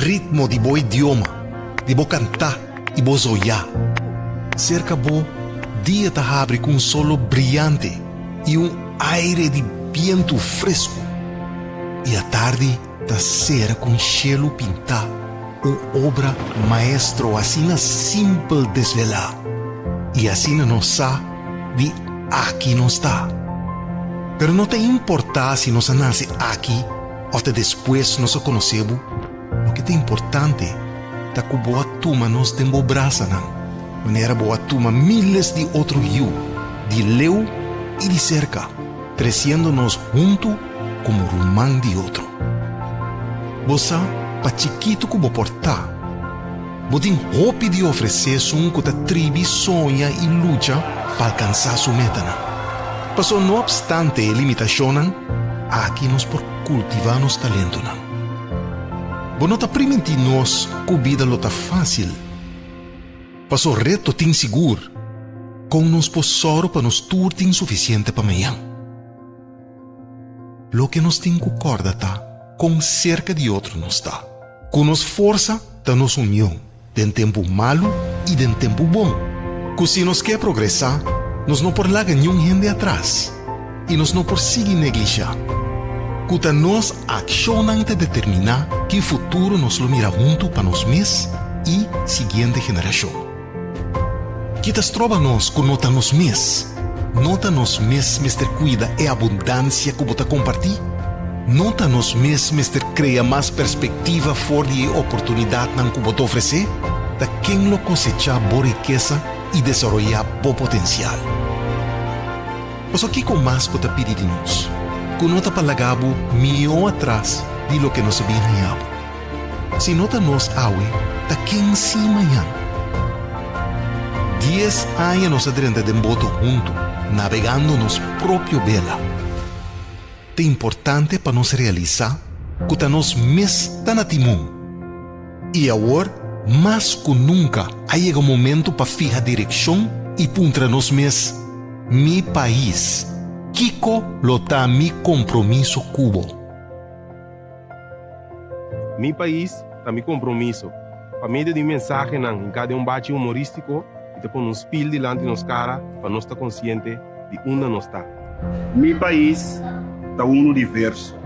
ritmo de bo idioma, de bo cantar e bo zoiar. Cerca bo, dia ta abre com um solo brilhante e aire de viento fresco. E a tarde ta cera com cielo pintar, obra maestro assim na simple desvelar. E assim não sa de aqui não está. Pero não tem importar se nós nasce aqui ou até depois nós conhecemos. O que é importante é que boa turma nos demobraça, não? Maneira boa turma miles de outros rio, de leu e de cerca, crescendo-nos junto como rumán de outro. Você, para chiquito que vou portar, você tem hope de oferecer um que a tribo sonha e luta para alcançar sua meta, não? Mas não obstante limitações, aqui nós por cultivar nos talentos, não? Você não está permitindo nós que a vida não está fácil. Mas o reto tem seguro, com nos posoro para nos turte insuficiente para amanhã. Lo que nos tem que acordar tá, com cerca de outro nos está. Com nos força da nossa união, de tempo malo e de tempo bom. Que se nos quer progressar, nós não por largar nenhum gente atrás e nós não por seguir negligenciar. Que nós acionamos de determinar que o futuro nos lo mira junto para nós mesmos e seguinte geração. Que tas trova nós que nota nos mesmos, nota nos mesmos ter cuida e abundância que bota compartir, nota nos mesmos ter cria mais perspectiva fora de oportunidade não que bota oferecer, da quem lo cosechar boa riqueza e desenvolver bom potencial. Mas aqui com mais bota pedir de nós, que nota para lagabo melhor atrás de lo que nós sabíamos. Se nota nós awe, da quem se amanhã. 10 anos nós adrenda de boto junto, navegando nos próprio vela. É importante para nós realizar que nós mesmos tá na timão. E agora, mais que nunca, chega o momento para fijar direção e puntra nós mesmos, mi país, Kiko lota mi compromisso cubo. Mi país, tá mi compromisso. Para meio de mensagem em cada bate humorístico, e depois um spil delante de nos cara, para nós estar consciente de onde nós está. Mi país está universo.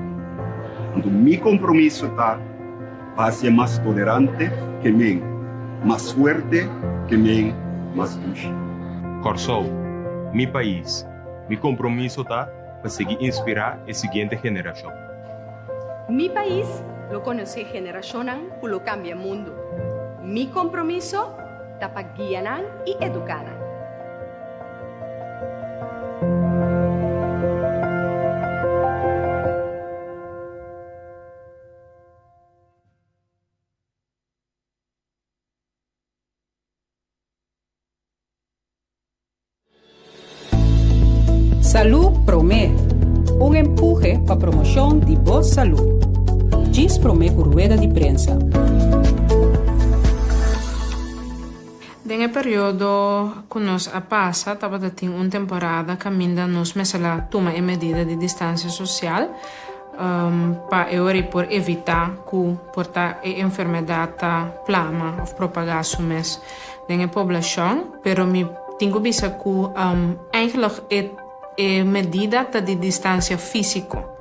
Então, mi compromisso está para ser mais tolerante que mim, mais forte que mim, mais duro. Corsou, mi país, mi compromisso está para seguir inspirar a seguinte geração. Mi país lo conoce generación que lo cambia mundo. Mi compromiso está para guiar y educar. Salud Promé, un empuje para promoción de boa salud. Diz Promé por rueda de prensa. Nel periodo que nos passa, estava tendo uma temporada que ainda nos mesela toma e medida de distância social para por evitar que portar a enfermidade plama ou propagar sumes na população, pero me tenho visto que eigenlijk é medida de distância física.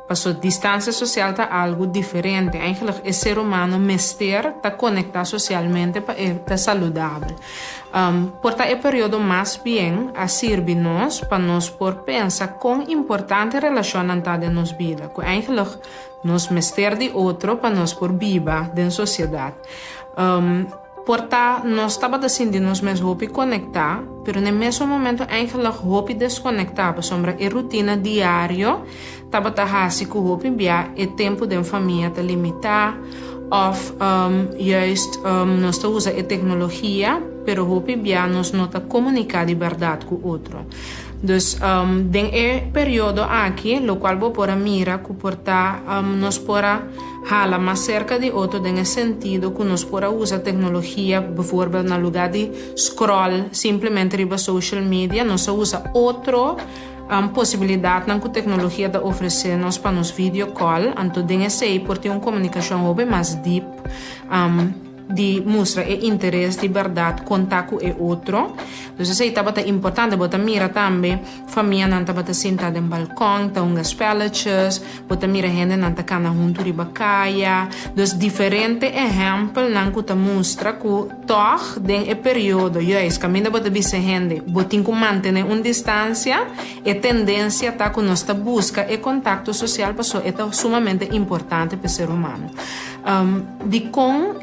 Passou distância social está algo diferente. Eigenlijk é ser humano mestre está conectado socialmente para estar saudável. Porta é período mais bem a servir nós para nós por pensar quão importante relação está de nos vida. Que eigenlijk nos mestre de outro para nós por viva na sociedade. Porta nós estava assim de nós mesmos hope conectar, pero no mesmo momento eigenlijk hope desconectar, por sombra a rotina diária estava assim que hope bia e tempo de família te limitar, of juist nós usa a tecnologia, pero hope bia nós não tá comunicar de verdade com o outro. Dus den período aqui, lo qual vou pôr a mira que porta nós pôra hala mais cerca de outro no sentido que nós pôra usar tecnologia, bijvoorbeeld na lugar de scroll simplesmente riba social media, nós usa outro possibilidade na tecnologia da oferecer nós para nos video call, então tem esse por ter uma comunicação bem mais deep, de mostrar interesse, de verdade, contato com o outro. Então, isso é importante, bota mira também, família não está sentada no balcão, tá ungas spelletjes, bota mira gente não está cana junto de bacaia. Então, diferente exemplo, não que mostra que toch, den e período, es caminho bota bisa gente, botin que manter uma distância, e tendência tá que nós tá busca e contato social, porque é sumamente importante para o ser humano. De com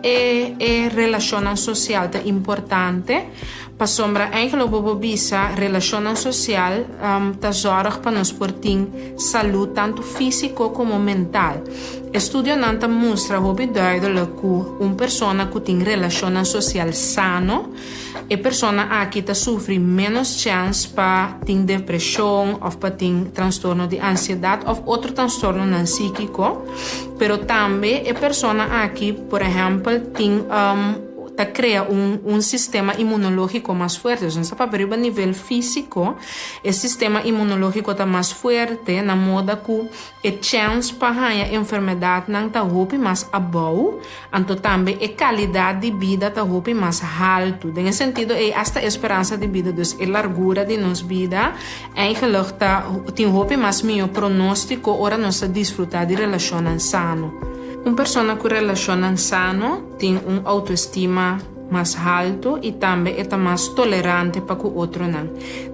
relação social é importante, para sombra eigenlijk bobo bisa relação social tá zorg para nós por ter saúde tanto físico como mental. Estudio nanta mostra hobi duidelijk que uma pessoa que tem relação social sano é pessoa que tá sofre menos chance para ter depressão ou para ter transtorno de ansiedade ou outro transtorno não psíquico, pero também é pessoa que, por exemplo, tem crea un sistema inmunológico más fuerte. Entonces, para ver a nivel físico, el sistema inmunológico está más fuerte, na moda que a chance para a enfermedade não está mais abaixo, então também a qualidade de vida está mais alto. Nesse sentido, hasta a esperança de vida, dus a largura de nossa vida, eigenlijk tem mais melhor pronóstico, ora nós desfrutar de relação sano. Uma pessoa com relação sano tem uma autoestima mais alto e também é mais tolerante para o outro.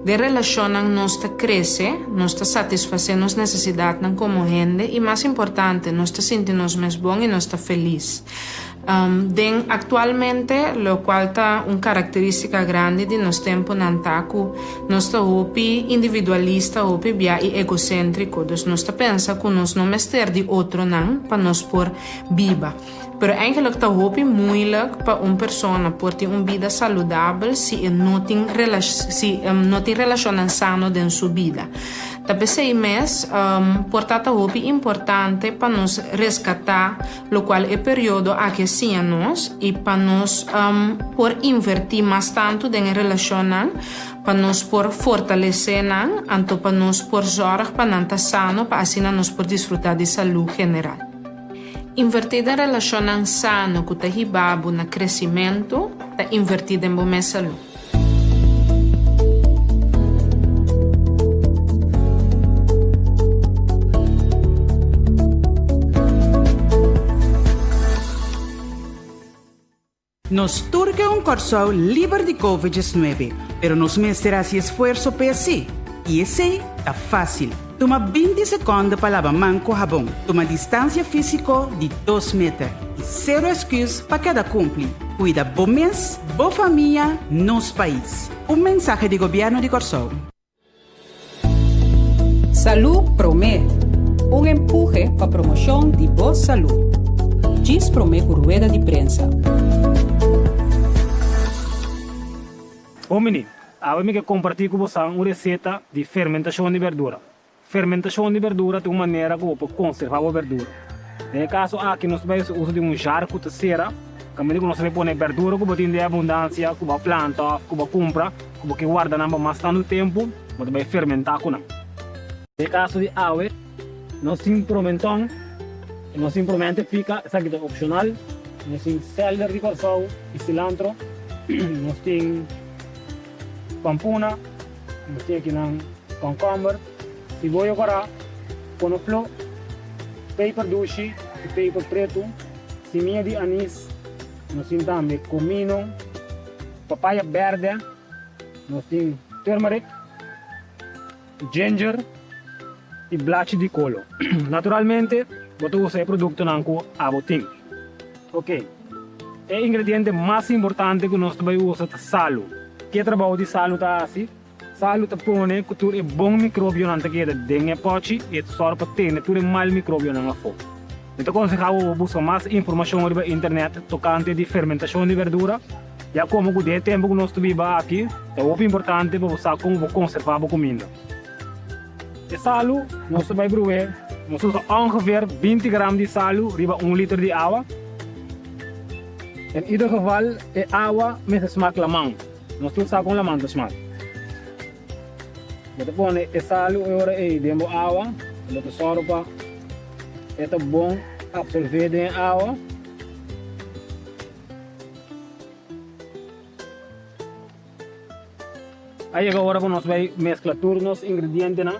De relação nós cresce, nós satisfazendo as necessidades como gente e, mais importante, nós sentimos mais bom e nós feliz. Actualmente, lo qual está uma característica grande de nosso tempo nantaku, nós está individualista, e egocêntrico, dus nós pensa que nós não mestre de outro para nós por viva. Pero eigenlijk está moeilijk para uma pessoa por ter uma vida saudável se não tem relação sano em sua vida. Também mês, portanto, é importante para nós resgatar o qual é o período a que nós e para nós por invertir mais tanto em relação, para nós por fortalecer, então para nós por zorg para não estar sano, para assim nós por desfrutar de saúde general. Invertida relação sano que está hibabo na crescimento, está invertida em boa saúde. Nos turca un corso libre de COVID-19, pero nos mestra esse esforço para si. E esse é fácil. Toma 20 segundos para lavar mão com sabão. Toma distância física de 2 metros. E zero excuse para cada cumpre. Cuida bom mês, boa família, nosso país. Mensagem do governo de Corsol. Salud Promé. Empuje para promoção de boa saúde. Diz Promé por rueda de prensa. Ô menino, agora eu quero compartilhar com você uma receita de fermentação de verdura. Fermentação de verdura tem uma maneira que você pode conservar a verdura. No caso aqui, nós vamos usar de um jarro de cera, que nós vamos pôr verdura que você tem de abundância, que você planta, que você compra, que você guarda mais tanto tempo, você vai fermentar com ela. No caso de água, nós implementamos, fica, isso aqui é opcional, nós temos celery de coração e cilantro, nós temos pampuna, nós temos aqui cucumber, cebola corá, conoflo, pepper doce e pepper preto, semente de anis, nós temos também comino, papaya verde, nós temos turmeric, ginger e blache de colo. Naturalmente, você usa o produto com abotim. Ok. O ingrediente mais importante que nós vamos usar é sal. Que trabalho de sal está assim? Sal está põe que tu é bom micróbio não te queda dentro do pote e só para ter tu é mal micróbio não fogo. Então aconselho buscar mais informação na internet tocante de fermentação de verdura. Já como o de tempo que nós vivemos aqui, é muito importante para você como conservar a comida. De sal, nós vamos provar, nós usamos ongeveer 20 gram de sal riba 1 liter de água. In ieder geval, é água met smaak lamang. Nós usamos com lamang de smaak. Você põe esse sal agora aí dentro da água, você sorpa, é bom absorver dentro da água. Aí agora nós vamos mesclar todos os ingredientes, né?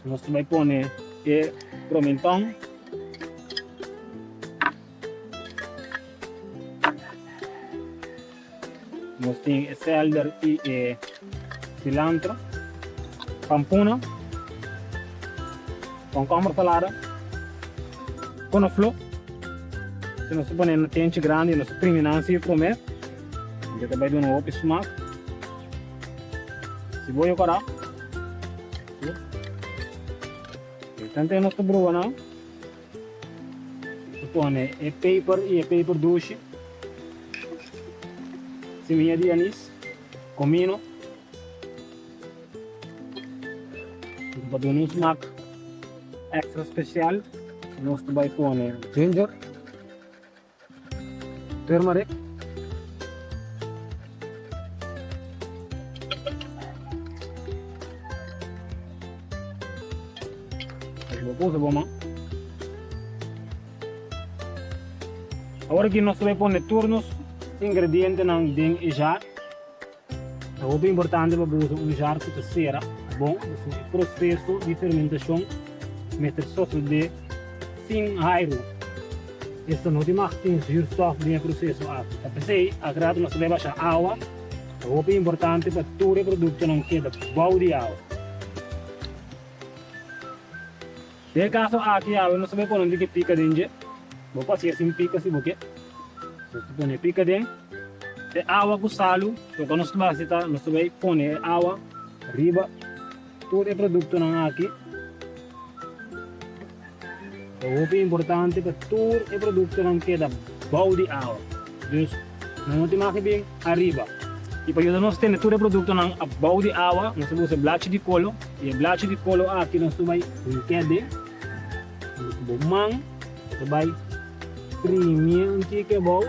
Nós vamos pôr o pimentão, nós temos celery e cilantro, pampuna, concombre salada, couve-flor. Se nós põe no tente grande, nós primamos e comer. Você vai dar um outro smack. Cebolla coral. Tanto nós sobrou não. Põe e pepper doce. Seminha de anis, comino. Para dar um smack extra especial, nós vamos pôr ginger, turmeric, agora que nós vamos pôr todos os ingredientes dentro do jar. É muito importante para usar jar que será bom, o processo de fermentação meter sócio de 5 airo. Este não tem mais zuurstof no processo. Apesar agrado nós vamos baixar água, é muito importante para todo o produto não queda bom de água. De caso aqui água nós vamos pôr onde pica dentro, vou passar assim pica se você põe pica dentro, de água com sal, então nós vamos pôr água riba todo o produto não aqui. É muito importante para todo o produto não queda bom de água. Então, não tem mais que bem arriba. E para nós ter todo o produto não bom de água, nós vamos usar blache de colo. E blache de colo aqui nós vamos quede. Nós vamos premium que é bom.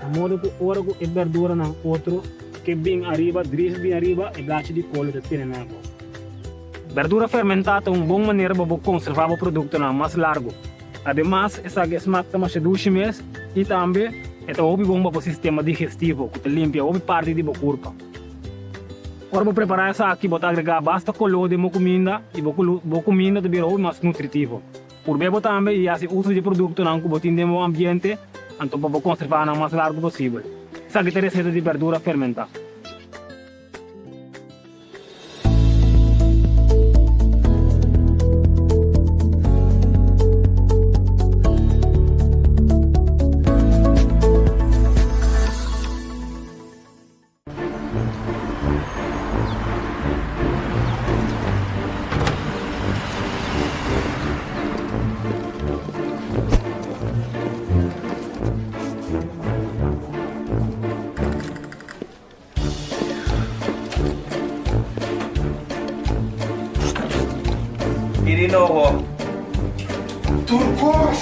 A modo que ora com verdura não outro que bem arriba, dress bem arriba e blache de colo de ter na água. Verdura fermentada é uma boa maneira para conservar o produto mais largo. Además, essa smack também se duche mais e também é muito bom para o sistema digestivo, que limpa a parte do corpo. Para preparar essa aqui, vou agregar basta color de comida e a comida também é mais nutritivo. Por bem também e assim uso de produto não que tem no ambiente, então para conservar o mais largo possível. Essa aqui é a receita de verdura fermentada. Irinoho. Turcos!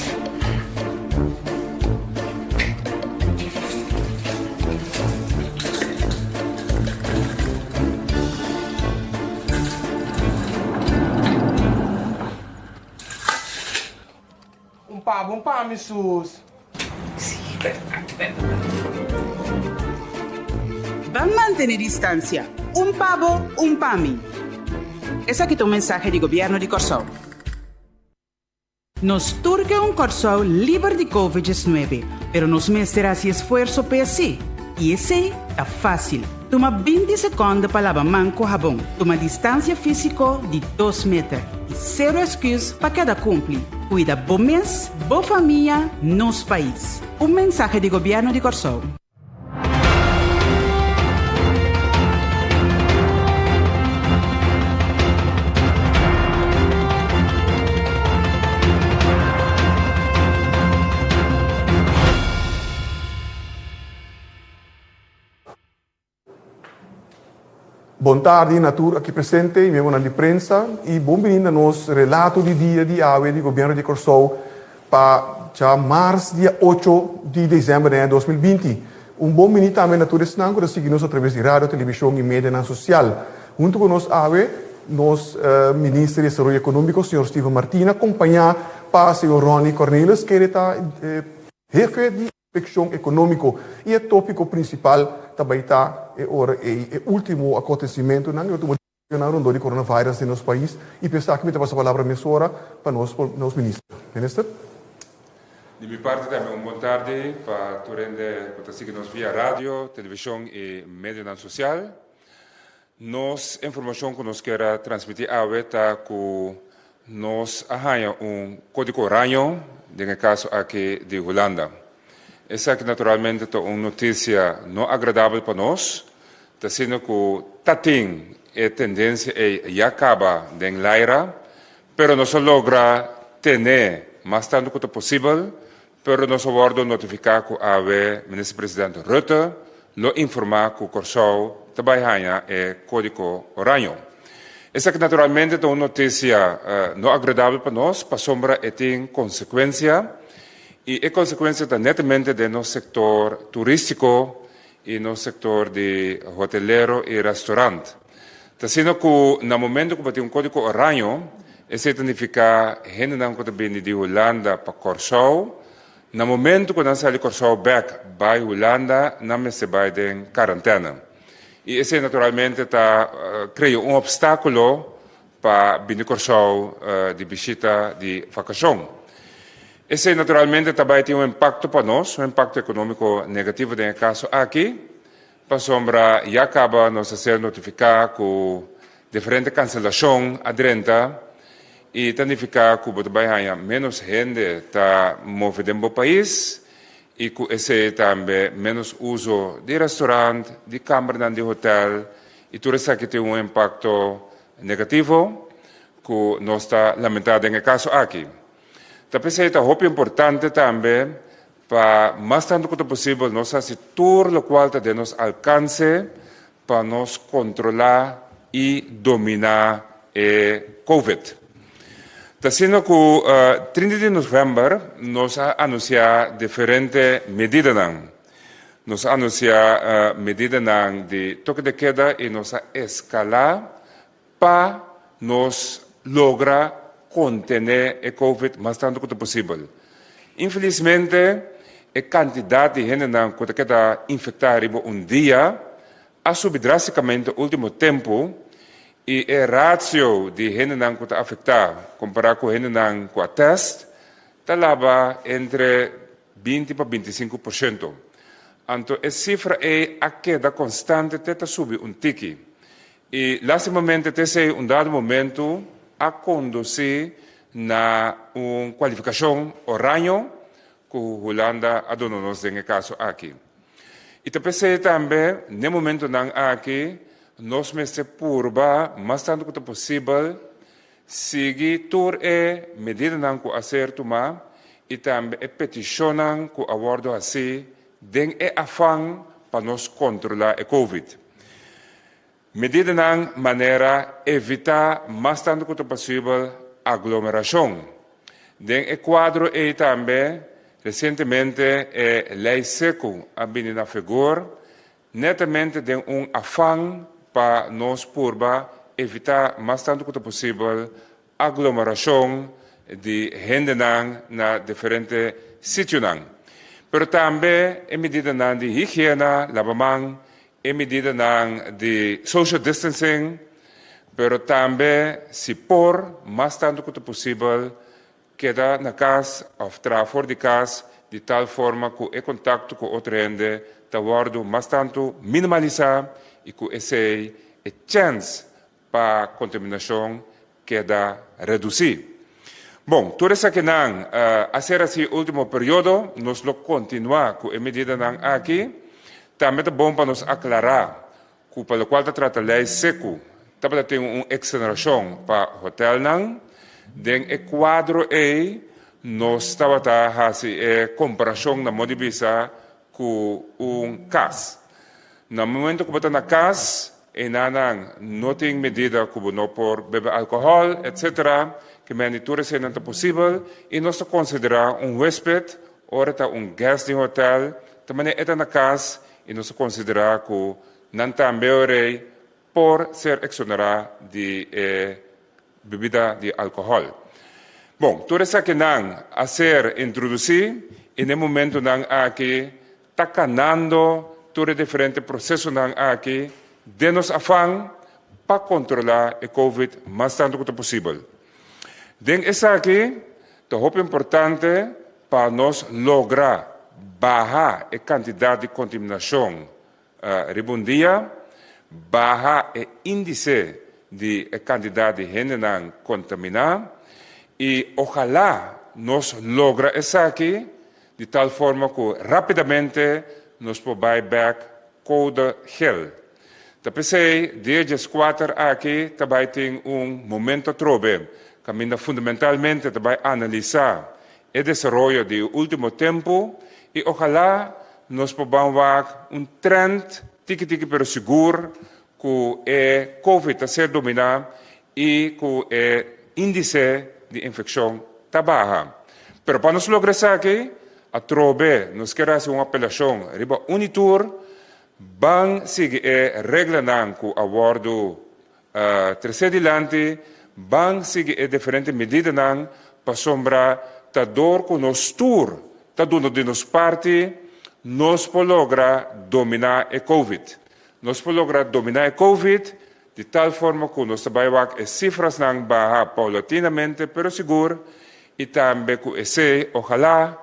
Um pá, missus. Vamos mantener distancia. Un pavo, un PAMI. Ese aquí es un mensaje del gobierno de Corsou. Nos turque un Corsou libre de COVID-19, pero nos mesterá si esfuerzo para sí. Y ese está fácil. Toma 20 segundos para lavar mão com jabón. Toma distancia físico de 2 metros. Y cero excuse para cada cumplir. Cuida bom mês, boa família, nos país. Un mensaje del gobierno de Corsou. Boa tarde, Natur, aqui presente, e mesmo na imprensa, e bem-vindo a nosso relato de dia de AWE do governo de Corsou para março, dia 8 de dezembro de 2020. Bom-vindo também, Natur, que seguimos através de rádio, televisão e mídia social. Junto com nós, AWE, nos ministro de Desarrollo Económico, senhor Steven Martina, acompanhar para o senhor Ronnie Cornelis, que está jefe de inspecção econômico. E o tópico principal também está o último acontecimento na do coronavírus em nosso país. E pensar que me passa a palavra emissora para nós ministros. Ministro? De minha parte também, boa tarde para todos que seguem nos via rádio, televisão e mídia social. Nos informação que nos quer transmitir está que nos arranha código ranho, no caso aqui de Holanda. Essa que naturalmente é uma notícia não agradável para nós, está sendo que tatim a tendência já acaba de enlaira, pero não se logra ter mais tanto quanto possível. Pero nós vamos notificar que a ministro-presidente Rutte lo informar que o Corsau trabalha é código oranho. Essa que naturalmente é uma notícia não agradável para nós, para sombra e tem consequência, e é consequência netamente do nosso setor turístico e no setor de hotelero e restaurante. Está sendo que no momento que tem um código oranho, isso significa que não pode vir de Holanda para Corsau. No momento que nós saímos Corsau back by Holanda, nós se vai em quarentena. E isso naturalmente cria obstáculo para vir Corsau de visita de vacação. Isso naturalmente também tem impacto para nós, impacto econômico negativo no caso aqui. Para sombra, já acaba nós ser notificar que diferente cancelação adrenta e significa que o menos gente está movendo no país e que esse também menos uso de restaurante, de câmara de hotel e tudo isso que tem impacto negativo que nós está lamentado no caso aqui. Também é muito importante também para mais tanto quanto possível nós fazer tudo o qual de nos alcance para nos controlar e dominar o COVID. Está sendo que 30 de novembro nós anunciamos diferentes medidas. Nós anunciamos medidas de toque de queda e nós escalar para nos lograr conter o COVID mais tanto quanto possível. Infelizmente, a quantidade de gente que está infectada dia ha subido drasticamente no último tempo. E o ratio de gente que está afetada, comparado com gente que está teste, está entre 20% para 25%. Então, a cifra é a queda constante, está subindo tique. E, lastimamente, esse é dado momento a conduzir na uma qualificação oranho que a Holanda adonou-nos no caso aqui. E também, no momento aqui, nós mesmos purba, mais tanto quanto possível, seguir todas as medidas que a ser tomar e também peticionam que a bordo assim, den afã para nos controlar o COVID. Medidas de maneira evitar mais tanto quanto possível aglomeração. Den quadro e também, recentemente, a lei seco a vindo na vigor, netamente de afã para nós purba evitar mais tanto quanto possível aglomeração de gente na diferentes sítios. Mas também a medida de higiene, lavamento, a medida de social distancing, mas também se por mais tanto quanto possível queda na casa ou fora de casa de tal forma que o contato com outra gente está mais tanto minimalizado e que esse é a chance para a contaminação queda reduzir. Bom, tudo isso que não, a ser assim último período, nós vamos continuar com a medida aqui. Também é bom para nos aclarar que para o qual se trata a lei seco, também tem uma exoneração para o hotel não. Den quadro nós estava a fazer comparação na modibisa com caso. No momento que você está na casa, não tem medida como não por beber álcool, etc., que manitura se não é possível, e nós consideramos hóspede, ou guest de hotel, também está na casa, e nós consideramos que não também por ser exonerada de bebida de álcool. Bom, tudo isso que não a ser introduzido, e no momento não aqui, está canando todo diferente processo não aqui, de nos afã para controlar o Covid mais tanto quanto possível. Den isso aqui, é muito importante para nós lograr baixar a quantidade de contaminação rebundia, baixar o índice de quantidade de gente não contaminada e ojalá nós logra isso aqui de tal forma que rapidamente nós podemos back code gel. Eu pensei, desde as 4 aqui, também tem momento trobe, que fundamentalmente também analisar o desenvolvimento do último tempo e ojalá nós podemos ver trend tiki pero seguro que o Covid a ser dominado e que o índice de infecção está baixo. Pero para nós lograr isso aqui, a trobe, nós queremos uma apelação, riba unitur, bang seguir a regra não que a bordo terceiro dilante, bang seguir a diferentes medidas não para sombra ta dor que nós tur, ta dono de nos parte, nós podemos lograr dominar a Covid. Nós podemos lograr dominar a Covid de tal forma que nós trabalhamos as cifras não baixar paulatinamente, pero seguro, e também que esse, ojalá,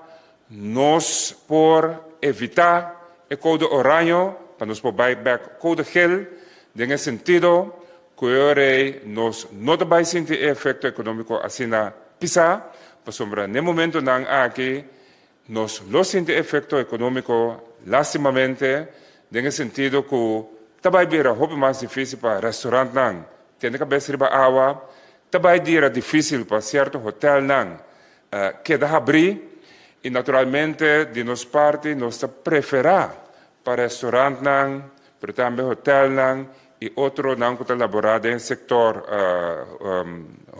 nós por evitar o código orange, para nós poder back código gel, nesse sentido, que nós não vamos sentir efeito econômico assim na pisa, para sombra, no momento não aqui, nós não sentimos efeito econômico, lastimamente, nesse sentido que também vira roupa mais difícil para restaurante não, tem que cabeça riba água, também vira difícil para certo hotel não, que dá abrir, e naturalmente, de nossa parte, nós preferimos para restaurante não, para também hotel não, e outro não que está elaborado em setor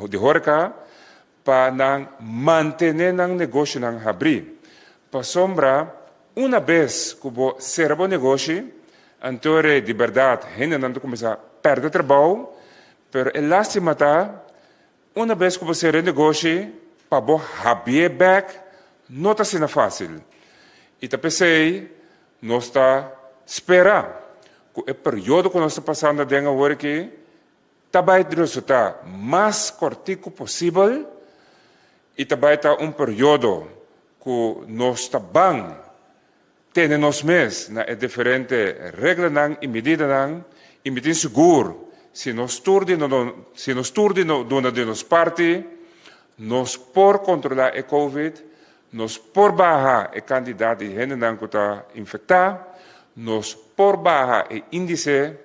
de horeca, para não manter o negócio não abrir. Para sombra, uma vez que você serve o negócio, então, de verdade, a gente não começa a perder trabalho, mas é lástima, uma vez que você serve o negócio, para você abrir back, não está sendo fácil. E eu pensei, nós está esperando que o período que nós estamos passando dentro agora aqui, também de resultado mais curto possível, e também está período que nós está bem, temos nós mesmos, na diferente regras e medidas, e me seguro, se nós turdi dona de nossa parte, nós por controlar a Covid, nós por baixar a quantidade de gente que está infectada, nós por baixar o índice,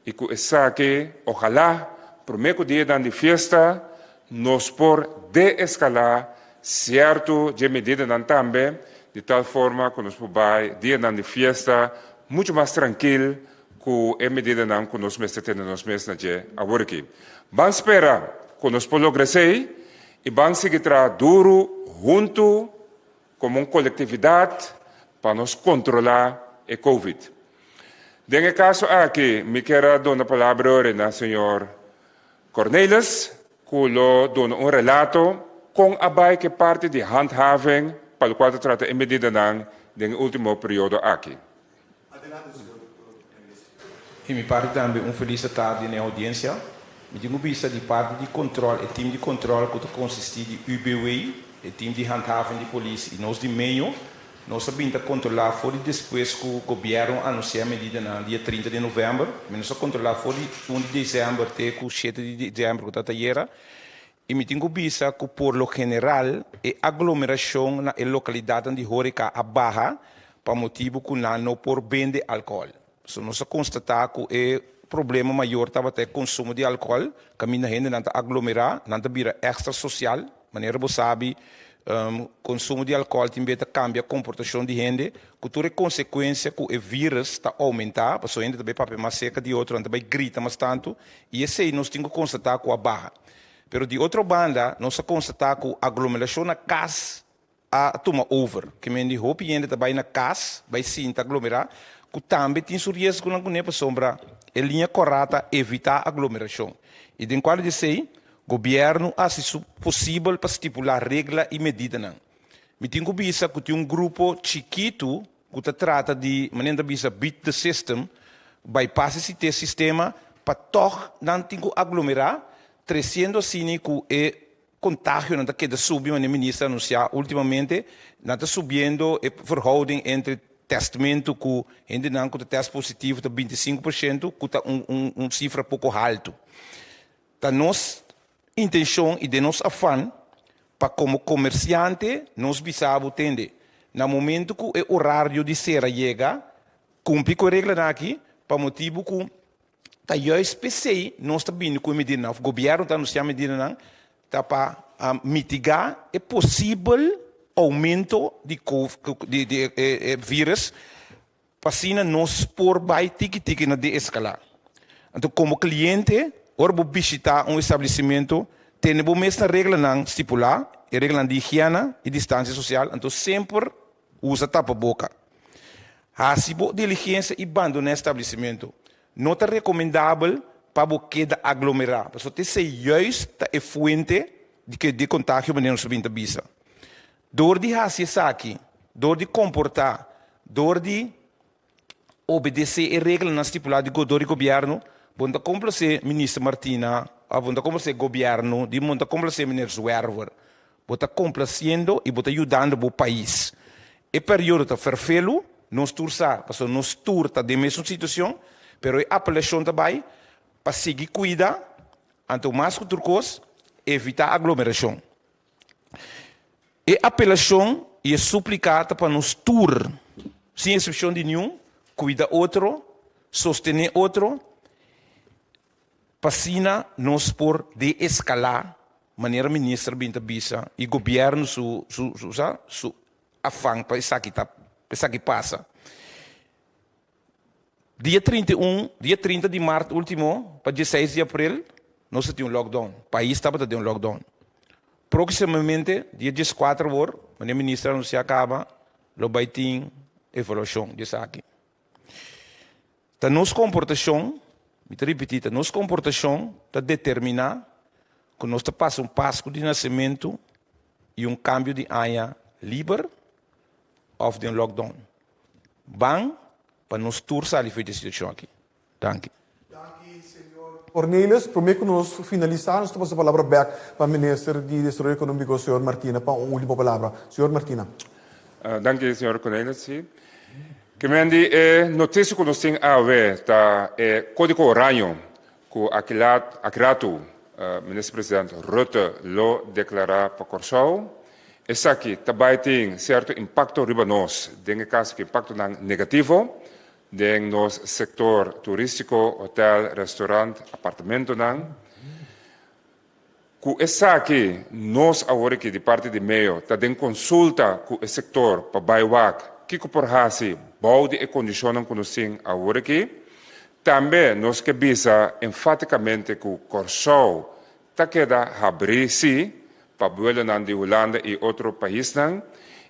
e com isso aqui, ojalá, por meio dia de festa, nós por de-escalar certo de medida também, de tal forma que nós podemos dia de festa muito mais tranquilo que a medida que nós temos nós mesmos agora aqui. Vamos esperar que nós podemos crescer e vamos seguir duro junto como uma coletividade para nos controlar a Covid. Nesse caso aqui, me quero dar a palavra ao senhor Cornelis, que lo dona relato com a base que parte de handhaving para o qual trata a medida no último período aqui. E me parte também feliz tarde na audiência. Me digo vista de parte de controle, o time de controle que consiste de UBW, o time de handhaving de polícia e nós de meio, nós sabemos controlar foi depois que o governo anunciou a medida no dia 30 de novembro, mas nós controlar foi 1 de dezembro até 7 de dezembro que está aí. E me tenho vista que, por lo general, a aglomeração na localidade de Horeca a barra, para motivo que não por vender álcool. So, nós constatamos que o problema maior estava até o consumo de álcool, que a gente não está aglomerar, não está vira extra social, maneira você sabe, consumo de álcool também cambia a comportação de gente, que toda consequência que o vírus está aumentar, a pessoa ainda também papel mais seca de outro, também grita mais tanto, e esse aí nós temos que constatar com a barra. Pero de outra banda, nós constatamos que a aglomeração na casa a toma over. Que me diz, hope ainda também na casa, vai sim aglomerar, que também tem o risco na cunha para sombra, é linha correta evitar aglomeração. E de qual dizer, o governo faz isso possível para estipular regras e medidas. Me tenho vista que tem um grupo chiquito que trata de maneira de beat the system, bypass esse sistema para toch não tem que aglomerar, 300 assim que é contágio não que subir, mas o ministro anunciou ultimamente, não está subindo a verhouding entre testamento que ainda não que teste positivo está 25%, que está cifra pouco alto. Da nossa intenção e de nosso afã, para como comerciante, nós precisamos entender. No momento que o horário de cera chega, cumpre com a regra aqui, para motivo que está justo PC, nós estamos vindo com a medida, o governo está anunciando a medida, está para mitigar o possível aumento de vírus, para assim nós por vai tique na de escalar. Então, como cliente, ou visitar um estabelecimento, temos a mesma regra não estipular, a regra de higiene e distância social, então sempre usa tapa-boca. Se você diligência e abandonar o estabelecimento, não é recomendável para você aglomerar, porque você se justo é fonte de contágio para nós subir bisa. Dor de fazer aqui, dor de comportar, dor de obedecer a regra não estipulada de governo, bunda complacer ministra Martina, bunda complacer governo, de bunda complacer ministro Zwerver, bota complacendo e bota ajudando o país. E período está ferfelo, nós turçar, porque nós turta de mesma situação, pero a apelação também para seguir cuidar, então mais que turcos, evitar aglomeração. E a apelação é suplicada para nos tur, sem exceção de nenhum, cuidar outro, sostener outro, para nós por de escalar, maneira ministra Binta Bisa e governo su afã para isso que passa. Dia 30 de março último, para 16 de abril, nós temos um lockdown. O país estava tendo um lockdown. Proximamente, dia 14 horas, a ministra anunciou que acaba, lo vai ter evolução disso aqui. Então, nossa comportação, me repetir, nossa comportação está determinar que nós passamos um passo de nascimento e um câmbio de área livre of the lockdown. Bang, para nos torçar a situação aqui. Danke. Cornelis, prometo que nós finalizar, nós a palavra back para o Ministro de Desenvolvimento Econômico, Sr. Martina, para uma última palavra. Sr. Martina. Danke, Sr. Cornelis. Que me andi notícia que nós temos a ver, tá, código horário, que aquilo Ministro Presidente Rutte lo declarar para Corsau. Esse aqui também tem certo impacto riba nós, dengue caso que impacto negativo, den nos sector turístico, hotel, restaurante, apartamento não. Com essa aqui, nós agora que de parte de meio, tá den consulta com o sector para baiwak, que por hasi, baude e condicionam com nós agora aqui. Também nós que bisa enfaticamente que o Corsau tá queda abrir-se para vuelo de Holanda e outro país não,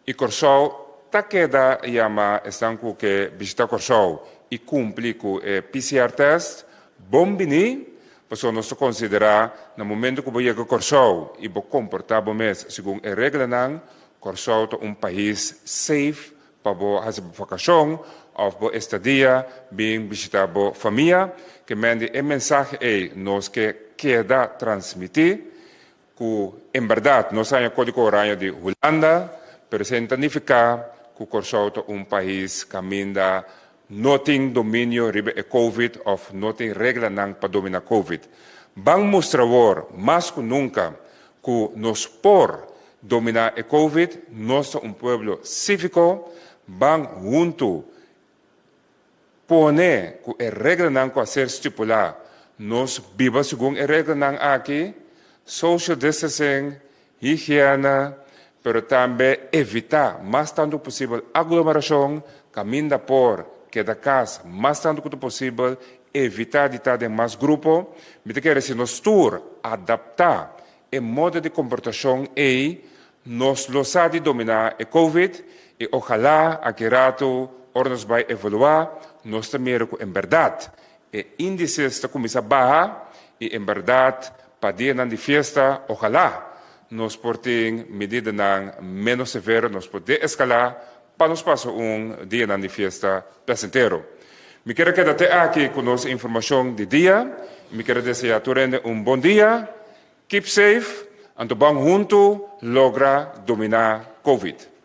e Corsau tá queda yama estão com que visita Corsau e cumpre com o PCR test, bom bini, para nós considerar no momento que vai a Corsau e vai comportar bom mês segundo a regra não, Corsau é país safe para fazer vacação ou estadia, bem visitar a família, que mande a mensagem é nós que queda transmitir que em verdade nós temos o código horário de Holanda, pero se identifica que o Corsau é país que ainda não tem domínio sobre a Covid ou não tem regra para dominar a Covid. Vamos mostrar mais que nunca que nós por dominar a Covid, nós somos povo cívico, vamos junto poner que a regra que a ser estipulada, nós vivamos segundo a regra aqui, social distancing, higiene, pero também evitar, mais tanto possível, aglomeração, caminhar por cada casa, mais tanto quanto possível, evitar de estar em mais grupo, me quer dizer, nós adaptar o modo de comportação e nos losadi dominar a COVID e ojalá a que rato nos vai evaluar nos também em verdade e índices está começar baja e em verdade para dia de festa ojalá nos portem medida menos severa nos poder escalar para nos passar dia de festa placentero. Me quero quedar até aqui com nossa informação de dia. Me quero desejar a todos bom dia, keep safe, e vamos juntos lograr dominar COVID.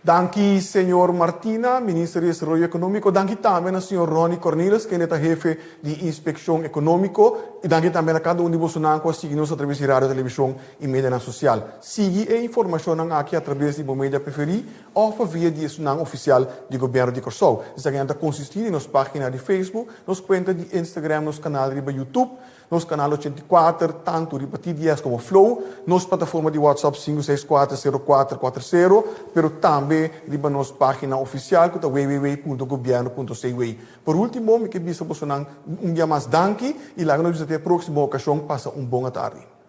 Danke, senhor Martina, ministro de Desarrollo Econômico. Danke também ao senhor Ronnie Cornelis, que é o jefe de Inspeção Econômica. E danke também a cada um de vocês que seguimos através de rádio, televisão e mídia social. Siga a informação aqui através de mídia preferida ou via de canal oficial do governo de Corsou. Isso aqui consiste em nossa página de Facebook, nossa conta de Instagram, nosso canal de YouTube, nosso canal 84, tanto de Patidias como Flow, nossa plataforma de WhatsApp 5640440, pero também de nossa página oficial, que é www.governo.cw. Por último, me quero dizer a você dia mais danke e lá nos até a próxima ocasião. Passa boa tarde.